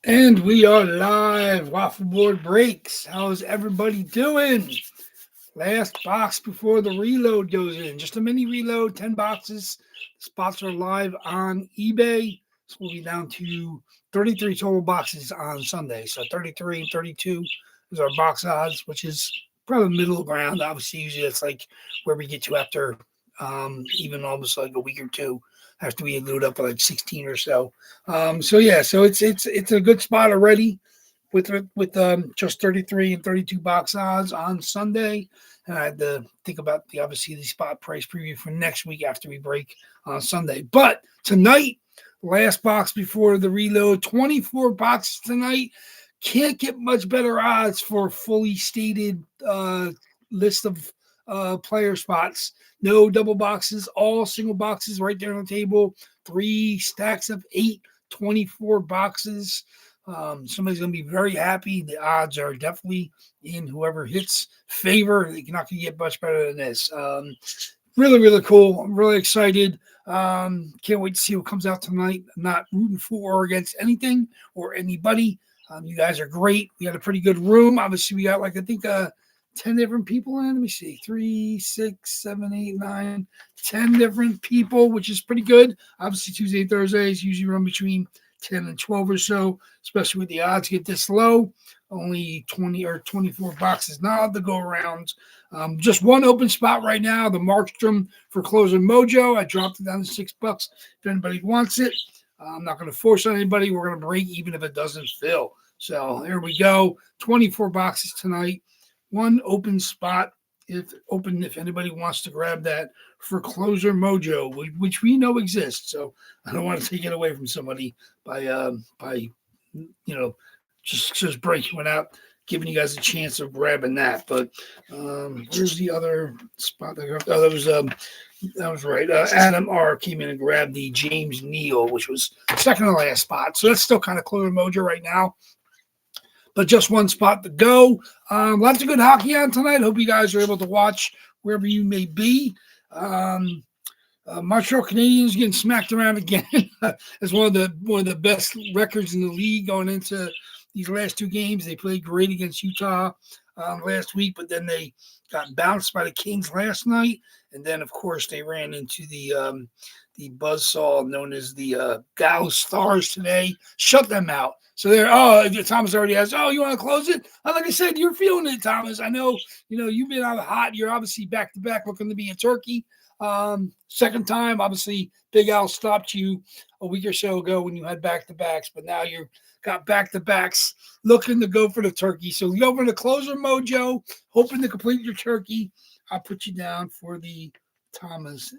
And we are live. Waffle board breaks. How's everybody doing? Last box before the reload goes in. Just a mini reload, 10 boxes. Spots are live on eBay. So we'll be down to 33 total boxes on Sunday. So 33 and 32 is our box odds, which is probably middle ground. Obviously, usually it's like where we get to after even almost like a week or two after we load up like 16 or so. So it's a good spot already with just 33 and 32 box odds on Sunday. And I had to think about the spot price preview for next week after we break on Sunday. But tonight, last box before the reload, 24 boxes tonight. Can't get much better odds for a fully stated list of player spots. No double boxes, all single boxes right there on the table. 3 stacks of 8, 24 boxes. Somebody's going to be very happy. The odds are definitely in whoever hits favor. They're not going to get much better than this. Really, really cool. I'm really excited. Can't wait to see what comes out tonight. I'm not rooting for or against anything or anybody. You guys are great. We had a pretty good room. Obviously, we got 10 different people in. Let me see. 3, 6, 7, 8, 9, 10 different people, which is pretty good. Obviously, Tuesday and Thursdays usually run between 10 and 12 or so, especially with the odds get this low. Only 20 or 24 boxes now to go around. Just one open spot right now, the Markstrom for Closer Mojo. I dropped it down to $6 if anybody wants it. I'm not going to force on anybody. We're going to break even if it doesn't fill. So here we go. 24 boxes tonight. One open spot if anybody wants to grab that for Closer Mojo, which we know exists. So I don't want to take it away from somebody by just breaking one out, giving you guys a chance of grabbing that. But where's the other spot? That was right. Adam R came in and grabbed the James Neal, which was second to last spot. So that's still kind of Closer Mojo right now. But just one spot to go. Lots of good hockey on tonight. Hope you guys are able to watch wherever you may be. Montreal Canadiens getting smacked around again as one of the best records in the league going into these last 2 games. They played great against Utah last week, but then they got bounced by the Kings last night. And then, of course, they ran into the buzzsaw known as the Dallas Stars today. Shut them out. So Thomas already has, you want to close it? Like I said, you're feeling it, Thomas. I know, you've been out hot. You're obviously back-to-back looking to be in Turkey. Second time, obviously, Big Al stopped you a week or so ago when you had back-to-backs, but now you've got back-to-backs looking to go for the turkey. So you go for the Closer Mojo, hoping to complete your turkey. I'll put you down for the Thomas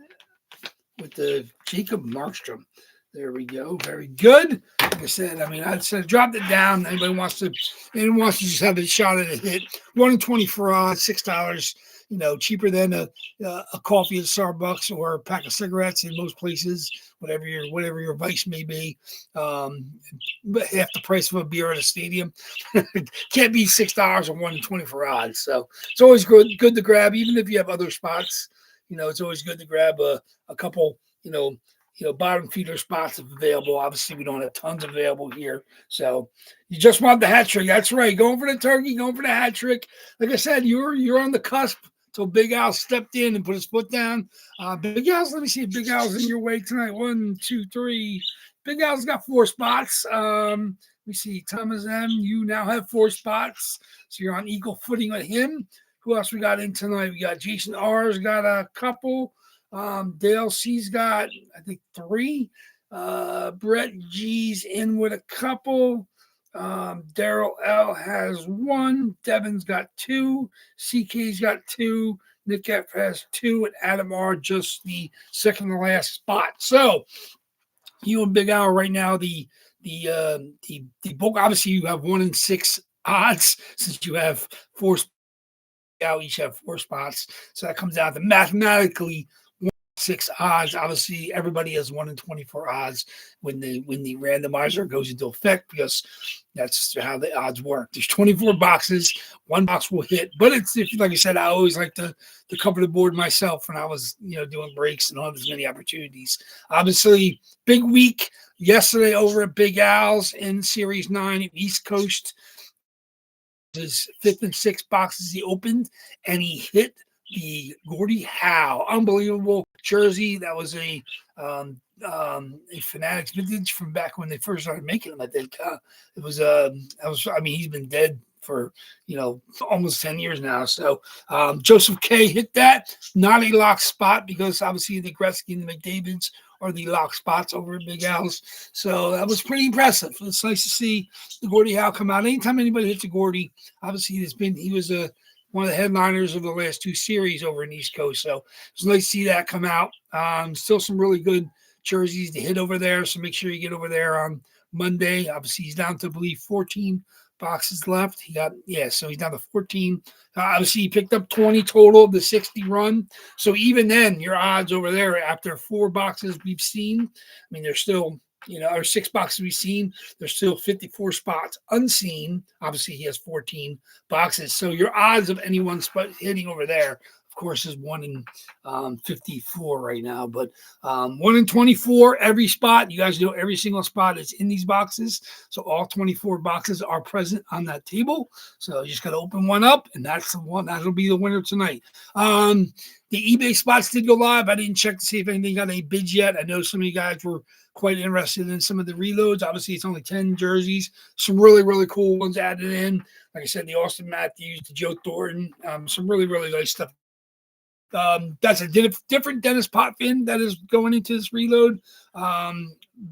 with the Jacob Markstrom. There we go. Very good. Like I said, I dropped it down. Anyone wants to just have a shot at a hit. 1 in 20 for odds, $6. Cheaper than a coffee at Starbucks or a pack of cigarettes in most places. Whatever your vice may be, but half the price of a beer at a stadium. Can't be $6 or 1 in 20 for odds. So it's always good to grab, even if you have other spots. It's always good to grab a couple. Bottom feeder spots if available. Obviously, we don't have tons available here. So you just want the hat trick. That's right. Going for the turkey, going for the hat trick. Like I said, you're on the cusp until Big Al stepped in and put his foot down. Big Al's, let me see if Big Al's in your way tonight. 1, 2, 3. Big Al's got 4 spots. Let me see. Thomas M., you now have 4 spots. So you're on equal footing with him. Who else we got in tonight? We got Jason R.'s got a couple. Dale C's got, I think, 3. Brett G's in with a couple. Daryl L has 1. Devin's got 2. CK's got 2. Nick F has 2. And Adam R just the second to last spot. So you and Big Al right now, the book, obviously you have 1 in 6 odds since you have 4 spots. Each have 4 spots. So that comes down to mathematically 6 odds. Obviously, everybody has 1 in 24 odds when the randomizer goes into effect, because that's how the odds work. There's 24 boxes. One box will hit, but it's, like I said, I always like to cover the board myself when I was doing breaks and all as many opportunities. Obviously, big week yesterday over at Big Al's in Series 9 East Coast. His 5th and 6th boxes he opened, and he hit the Gordie Howe, unbelievable jersey. That was a Fanatics vintage from back when they first started making them. I think it was. I mean, he's been dead for almost 10 years now. So Joseph K hit that. Not a lock spot, because obviously the Gretzky and the McDavids are the lock spots over at Big Al's. So that was pretty impressive. It's nice to see the Gordie Howe come out. Anytime anybody hits a Gordie, obviously he was one of the headliners of the last 2 series over in East Coast. So it's nice to see that come out. Still some really good jerseys to hit over there. So make sure you get over there on Monday. Obviously, he's down to, I believe, 14 boxes left. So he's down to 14. Obviously, he picked up 20 total of the 60 run. So even then, your odds over there after 4 boxes we've seen, I mean, there's still, or 6 boxes we've seen, there's still 54 spots unseen. Obviously, he has 14 boxes. So your odds of any one spot hitting over there, of course, is 1 in 54 right now, but 1 in 24 every spot. You guys know every single spot is in these boxes, so all 24 boxes are present on that table. So you just got to open one up, and that's the one that'll be the winner tonight. The eBay spots did go live. I didn't check to see if anything got any bids yet. I know some of you guys were quite interested in some of the reloads. Obviously, it's only 10 jerseys. Some really, really cool ones added in. Like I said, the Austin Matthews, the Joe Thornton, some really, really nice stuff. That's a different Dennis Potvin that is going into this reload. The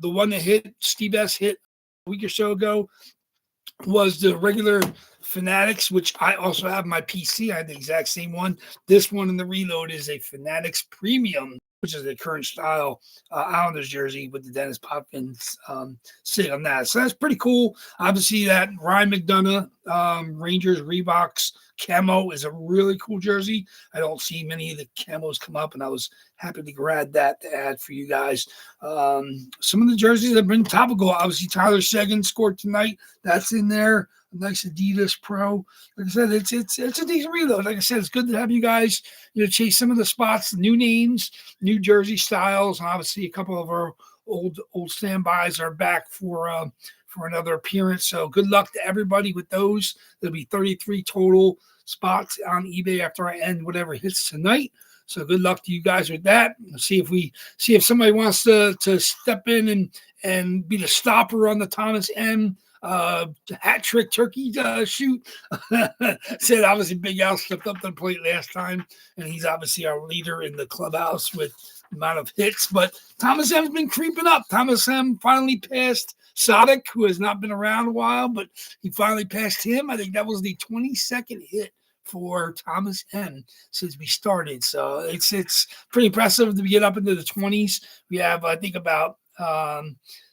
one that hit, Steve S. hit a week or so ago, was the regular Fanatics, which I also have my PC. I had the exact same one. This one in the reload is a Fanatics Premium, which is the current style Islanders jersey with the Dennis Potvin sitting on that. So that's pretty cool. Obviously, that Ryan McDonough Rangers Reeboks camo is a really cool jersey. I don't see many of the camos come up, and I was happy to grab that to add for you guys. Some of the jerseys have been topical. Obviously, Tyler Seguin scored tonight. That's in there. A nice Adidas Pro. Like I said, it's a decent reload. Like I said, it's good to have you guys chase some of the spots, new names, new jersey styles, and obviously a couple of our old standbys are back for another appearance. So good luck to everybody with those. There'll be 33 total spots on eBay after I end whatever hits tonight. So good luck to you guys with that. Let's see if somebody wants to step in and be the stopper on the Thomas M. Hat trick turkey shoot. Said obviously Big Al stepped up to the plate last time, and he's obviously our leader in the clubhouse with the amount of hits. But Thomas M's been creeping up. Thomas M finally passed Sadek, who has not been around a while, but he finally passed him. I think that was the 22nd hit for Thomas M since we started. So it's pretty impressive to get up into the 20s. We have, I think, about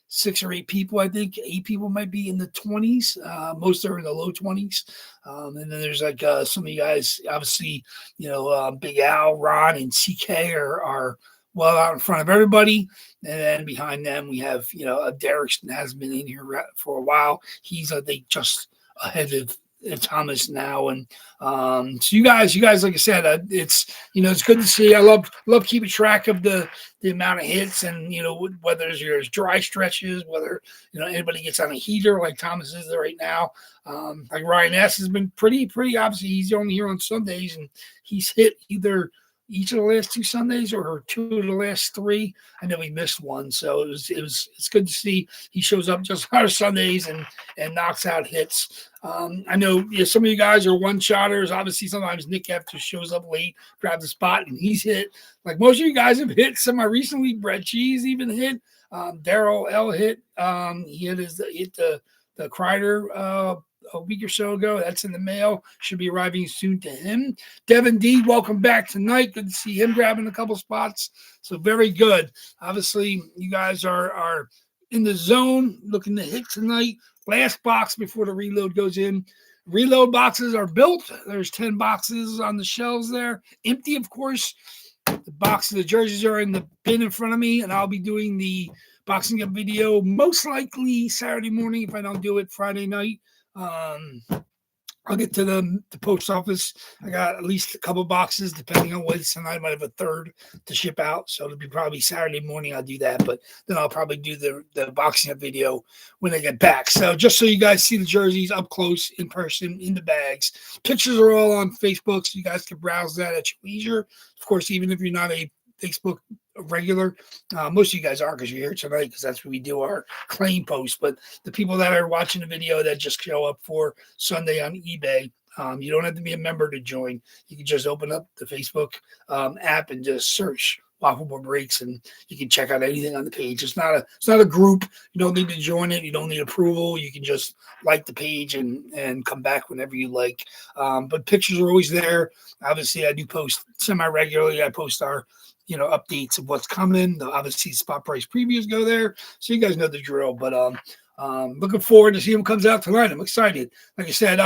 6 or 8 people. I think 8 people might be in the 20s. Most are in the low 20s. And then there's like some of you guys, obviously, Big Al, Ron, and CK are well out in front of everybody. And then behind them, we have, Derek has been in here for a while. He's, I think, just ahead of Thomas now. And so you guys, like I said, it's good to see. I love keeping track of the amount of hits, and whether there's dry stretches, whether anybody gets on a heater like Thomas is there right now. Like Ryan S has been pretty obviously he's only here on Sundays, and he's hit either each of the last 2 Sundays or 2 of the last 3. I know he missed one, so it's good to see he shows up just on Sundays and knocks out hits. I know some of you guys are one-shotters. Obviously, sometimes Nick F just shows up late, grabs a spot, and he's hit. Like most of you guys have hit. Semi-recently, Brett Cheese even hit. Daryl L hit. He hit the Kreider a week or so ago. That's in the mail. Should be arriving soon to him. Devin D, welcome back tonight. Good to see him grabbing a couple spots. So very good. Obviously, you guys are in the zone looking to hit tonight. Last box before the reload goes in. Reload boxes are built. There's 10 boxes on the shelves there. Empty, of course. The box of the jerseys are in the bin in front of me, and I'll be doing the boxing up video most likely Saturday morning if I don't do it Friday night. I'll get to the post office. I got at least a couple boxes, depending on what it's tonight. I might have a third to ship out, so it'll be probably Saturday morning. I'll do that, but then I'll probably do the boxing up video when I get back. So just so you guys see the jerseys up close, in person, in the bags. Pictures are all on Facebook, so you guys can browse that at your leisure. Of course, even if you're not a Facebook regular, most of you guys are because you're here tonight, because that's where we do our claim post. But the people that are watching the video that just show up for Sunday on eBay, you don't have to be a member to join. You can just open up the Facebook app and just search Waffleboard Breaks, and you can check out anything on the page. It's not a group. You don't need to join it. You don't need approval. You can just like the page and come back whenever you like. But pictures are always there. Obviously, I do post semi-regularly. I post our updates of what's coming. Obviously, spot price previews go there, so you guys know the drill. But looking forward to see what comes out tonight. I'm excited. Like I said,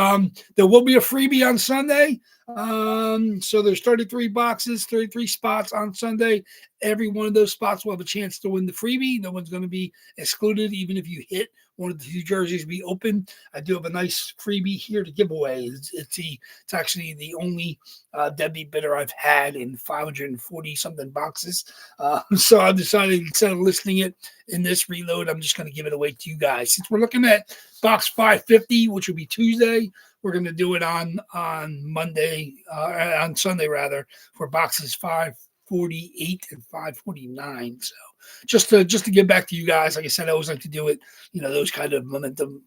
there will be a freebie on Sunday. So there's 33 boxes, 33 spots on Sunday. Every one of those spots will have a chance to win the freebie. No one's going to be excluded, even if you hit one of the two jerseys be open. I do have a nice freebie here to give away. It's actually the only deadbeat bidder I've had in 540 something boxes. So I've decided, instead of listing it in this reload, I'm just going to give it away to you guys. Since we're looking at box 550, which will be Tuesday, we're going to do it on Monday, on Sunday rather, for boxes 548 and 549. So just to get back to you guys, like I said, I always like to do it, those kind of momentum,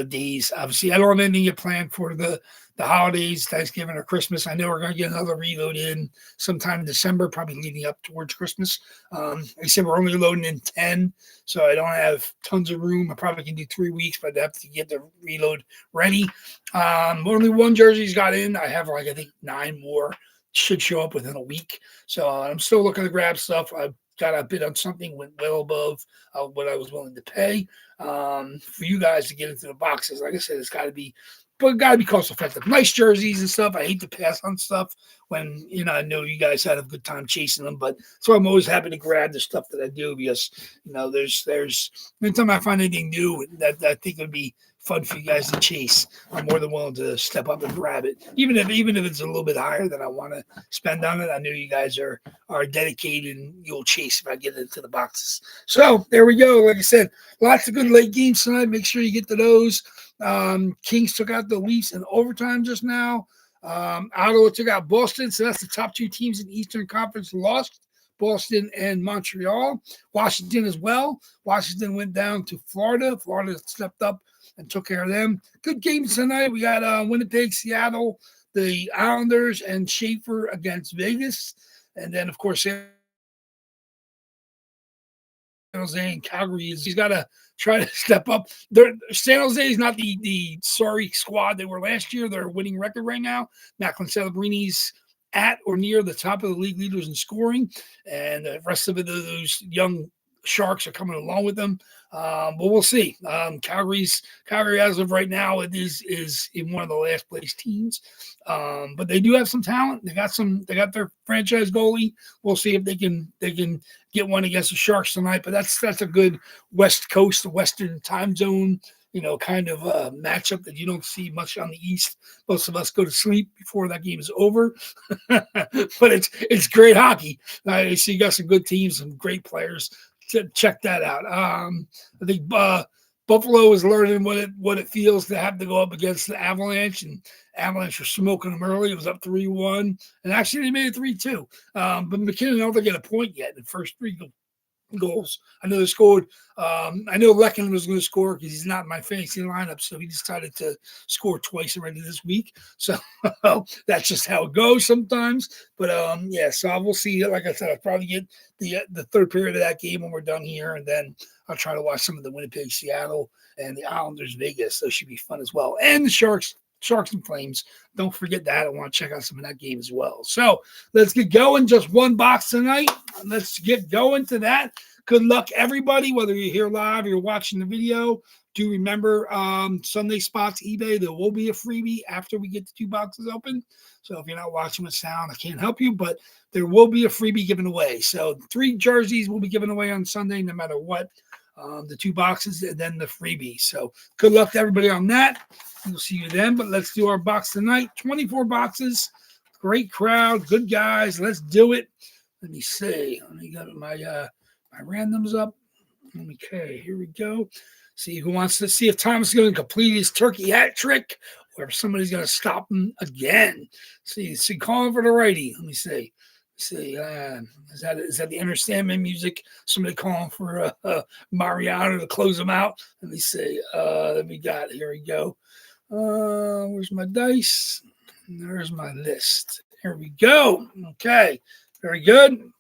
days. Obviously, I don't have anything planned for the holidays, Thanksgiving or Christmas. I know we're going to get another reload in sometime in December, probably leading up towards Christmas. Like I said, we're only loading in 10, so I don't have tons of room. I probably can do 3 weeks, but I have to get the reload ready. Only one jersey's got in. I have I think 9 more should show up within a week. So I'm still looking to grab stuff. I've got a bid on something, went well above what I was willing to pay for you guys to get into the boxes. Like I said, it's got to be cost effective. Nice jerseys and stuff. I hate to pass on stuff when I know you guys had a good time chasing them, but so I'm always happy to grab the stuff that I do, because there's anytime I find anything new that I think would be fun for you guys to chase, I'm more than willing to step up and grab it, even if it's a little bit higher than I want to spend on it. I know you guys are dedicated and you'll chase if I get into the boxes. So there we go. Like I said, lots of good late games tonight. Make sure you get to those. Kings took out the Leafs in overtime just now. Ottawa took out Boston, so that's the top 2 teams in the Eastern Conference lost. Boston and Montreal. Washington as well. Washington went down to Florida. Florida stepped up and took care of them. Good games tonight. We got Winnipeg, Seattle, the Islanders, and Schaefer against Vegas. And then, of course, San Jose and Calgary he's got to try to step up. San Jose is not the sorry squad they were last year. They're a winning record right now. Macklin Celebrini's at or near the top of the league leaders in scoring, and the rest of those young Sharks are coming along with them. But we'll see. Calgary, as of right now, it is in one of the last place teams. But they do have some talent. They got their franchise goalie. We'll see if they can get one against the Sharks tonight. But that's a good West Coast, Western time zone, kind of matchup that you don't see much on the East. Most of us go to sleep before that game is over. But it's great hockey. So you got some good teams, some great players. Check that out. I think Buffalo is learning what it feels to have to go up against the Avalanche, and Avalanche were smoking them early. It was up 3-1, and actually they made it 3-2. But McKinnon don't get a point yet in the first 3 goals. I know they scored. I know Lekin was going to score because he's not in my fantasy lineup, so he decided to score twice already this week. So that's just how it goes sometimes. But so we'll see. Like I said, I'll probably get the third period of that game when we're done here, and then I'll try to watch some of the Winnipeg, Seattle, and the Islanders, Vegas. Those should be fun as well. And the Sharks Sharks and Flames. Don't forget that. I want to check out some of that game as well. So let's get going. Just one box tonight. Let's get going to that. Good luck, everybody, whether you're here live or you're watching the video. Do remember Sunday Spots eBay, there will be a freebie after we get the 2 boxes open. So if you're not watching with sound, I can't help you, but there will be a freebie given away. So 3 jerseys will be given away on Sunday, no matter what. The 2 boxes and then the freebie. So good luck to everybody on that. We'll see you then, but let's do our box tonight. 24 boxes. Great crowd. Good guys. Let's do it. Let me see. Let me get my randoms up. Okay, here we go. See who wants to see if Thomas is going to complete his turkey hat trick or if somebody's going to stop him again. See, calling for the righty. Let me see. Is that the Understanding music? Somebody calling for Mariano to close him out. Let me see. Here we go. Where's my dice? There's my list. Here we go. Okay, very good.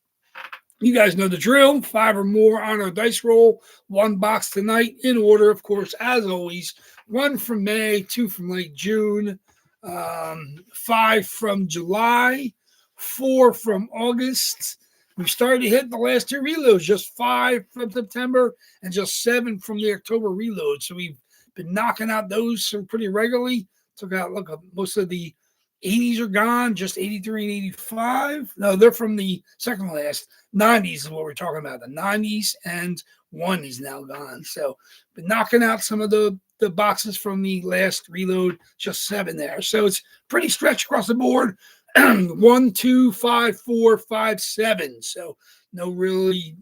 You guys know the drill. 5 or more on our dice roll. 1 box tonight in order, of course, as always. 1 from May, 2 from late June, 5 from July, 4 from August. We've started to hit the last 2 reloads, just 5 from September and just 7 from the October reload. So we've been knocking out those pretty regularly. Took out, look, most of the 80s are gone, just 83 and 85. No, they're from the second last. 90s is what we're talking about. The 90s and 1 is now gone. So been knocking out some of the boxes from the last reload, just 7 there. So it's pretty stretched across the board. 1, 2, 5, 4, 5, 7. So no really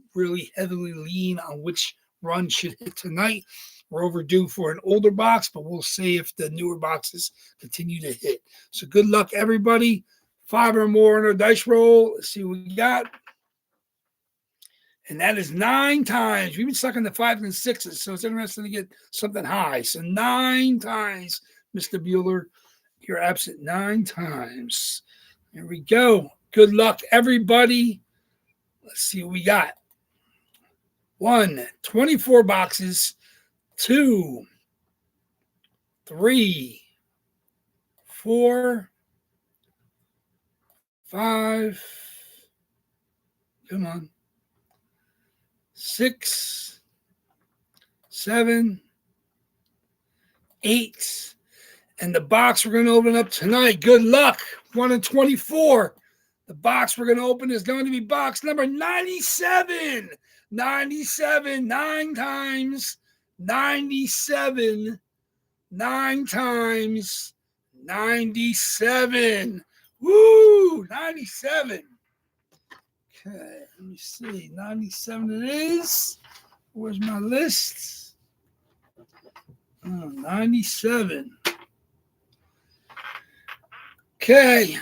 heavily lean on which run should hit tonight. We're overdue for an older box, but we'll see if the newer boxes continue to hit. So good luck, everybody. 5 or more on our dice roll. Let's see what we got. And that is 9 times. We've been stuck in the 5s and 6s, so it's interesting to get something high. So 9 times, Mr. Bueller. You're absent 9 times. Here we go. Good luck, everybody. Let's see what we got. 1, 24 boxes. 2, 3, 4, 5. Come on. 6, 7, 8. And the box we're going to open up tonight. Good luck. 1 in 24. The box we're going to open is going to be box number 97. 97, 9 times. 97, 9 times. 97. Woo! 97. Okay, let me see. 97 it is. Where's my list? 97. Okay,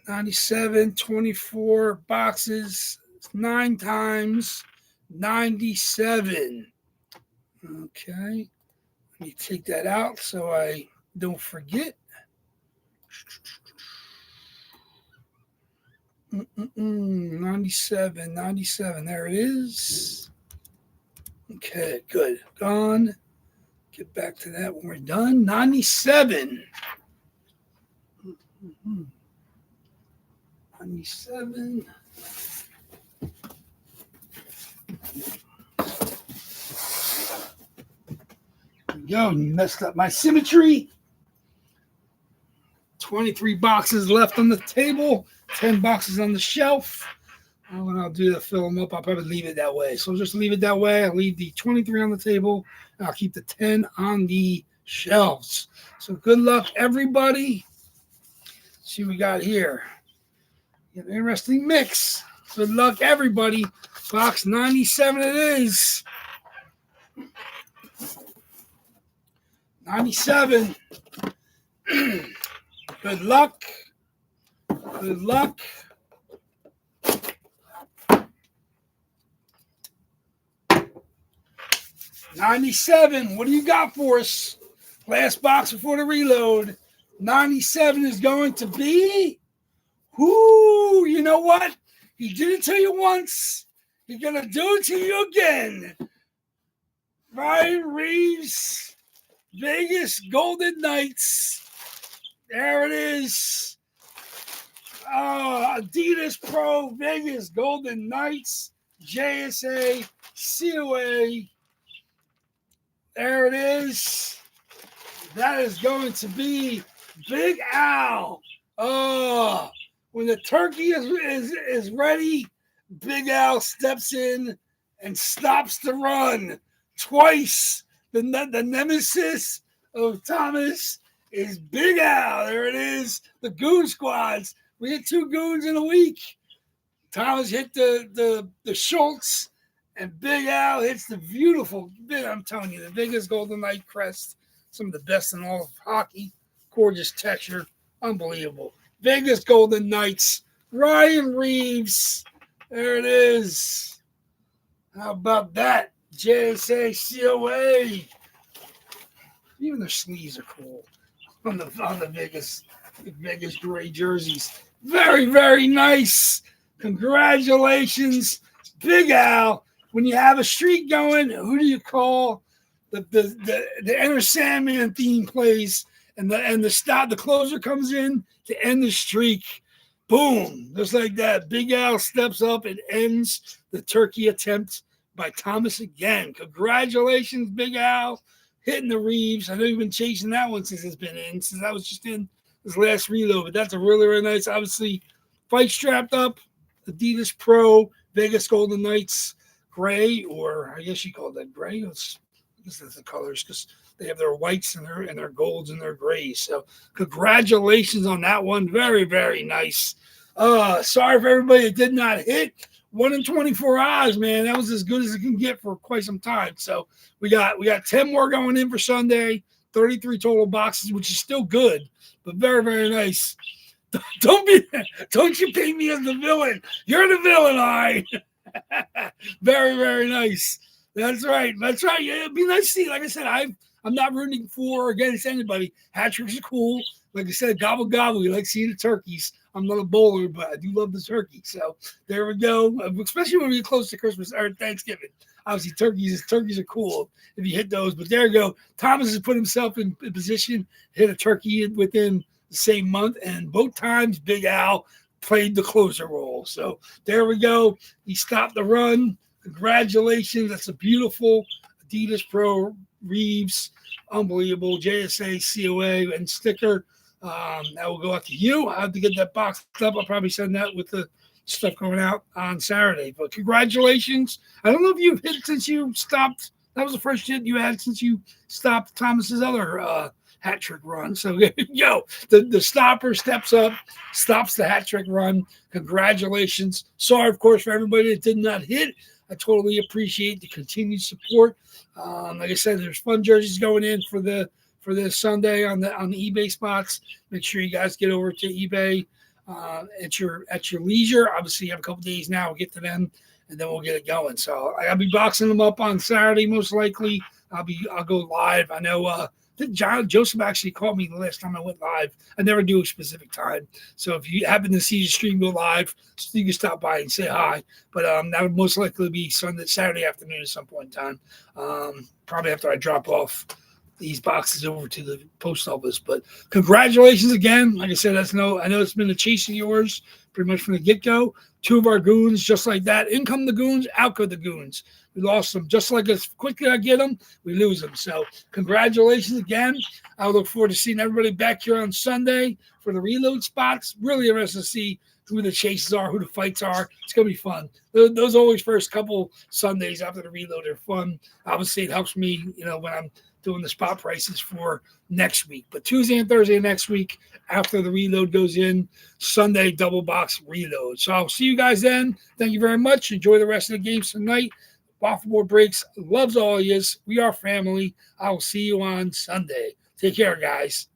97, 24 boxes, 9 times 97. Okay, let me take that out so I don't forget. 97, 97. There it is. Okay, good. Gone. Get back to that when we're done. 97. 97. There we go. You messed up my symmetry. 23 boxes left on the table. 10 boxes on the shelf. When I'll do to fill them up, I'll probably leave it that way. So I'll just leave it that way. I'll leave the 23 on the table. And I'll keep the 10 on the shelves. So good luck, everybody. Let's see what we got here. An interesting mix. Good luck, everybody. Box 97 it is. 97. Good luck. Good luck. $97. What do you got for us? Last box before the reload. 97 is going to be. Whoo! You know what? He did it to you once. He's going to do it to you again. Ryan Reeves, Vegas Golden Knights. There it is. Adidas Pro Vegas Golden Knights, JSA, COA. There it is. That is going to be Big Al. Oh, when the turkey is ready, Big Al steps in and stops the run twice. The nemesis of Thomas is Big Al. There it is. The Goon Squads. We hit 2 goons in a week. Thomas hit the Schultz, and Big Al hits the beautiful, I'm telling you, the Vegas Golden Knight crest. Some of the best in all of hockey. Gorgeous texture. Unbelievable. Vegas Golden Knights. Ryan Reeves. There it is. How about that? JSA COA. Even their sleeves are cool on the Vegas gray jerseys. Very, very nice. Congratulations, Big Al. When you have a streak going, who do you call? The Enter Sandman theme plays, and the closer comes in to end the streak. Boom, just like that. Big Al steps up and ends the turkey attempt by Thomas again. Congratulations, Big Al, hitting the Reeves. I know you've been chasing that one since I was just in his last reload, but that's a really, really nice, obviously, fight strapped up, Adidas Pro, Vegas Golden Knights, gray, or I guess you call that gray. That's the colors, because they have their whites and their golds and their grays. So congratulations on that one. Very, very nice. Sorry for everybody that did not hit. 1 in 24 odds, man. That was as good as it can get for quite some time. So we got 10 more going in for Sunday. 33 total boxes, which is still good, but very, very nice. Don't you paint me as the villain. You're the villain, all right. Very, very nice. That's right. Yeah, it'd be nice to see. Like I said, I'm not rooting for or against anybody. Hat tricks are cool. Like I said, gobble gobble. You like seeing the turkeys. I'm not a bowler, but I do love the turkey. So there we go. Especially when we get close to Christmas or Thanksgiving. Obviously, turkeys are cool if you hit those. But there you go. Thomas has put himself in position, hit a turkey within the same month, and both times Big Al played the closer role. So there we go. He stopped the run. Congratulations. That's a beautiful Adidas Pro Reeves. Unbelievable. JSA, COA, and sticker. That will go out to you. I have to get that boxed up. I'll probably send that with the stuff going out on Saturday. But congratulations. I don't know if you've hit since you stopped. That was the first hit you had since you stopped Thomas's other hat trick run. So, the stopper steps up, stops the hat trick run. Congratulations. Sorry, of course, for everybody that did not hit. I totally appreciate the continued support. Like I said, there's fun jerseys going in for this Sunday on the eBay spots. Make sure you guys get over to eBay at your leisure. Obviously, you have a couple days now. We'll get to them, and then we'll get it going. So I'll be boxing them up on Saturday, most likely. I'll go live. I know I think Joseph actually called me the last time I went live. I never do a specific time. So if you happen to see the stream go live, you can stop by and say hi. But that would most likely be Saturday afternoon at some point in time. Probably after I drop off these boxes over to the post office. But congratulations again. Like I said, I know it's been a chase of yours pretty much from the get-go. 2 of our goons, just like that. In come the goons, out go the goons. We lost them just like as quickly I get them, we lose them. So congratulations again. I look forward to seeing everybody back here on Sunday for the reload spots. Really interested to see who the chases are, who the fights are. It's going to be fun. Those always first couple Sundays after the reload are fun. Obviously, it helps me, when I'm doing the spot prices for next week. But Tuesday and Thursday next week, after the reload goes in, Sunday double box reload. So I'll see you guys then. Thank you very much. Enjoy the rest of the games tonight. WAFFLEBOARD Breaks loves all of yous. We are family. I will see you on Sunday. Take care, guys.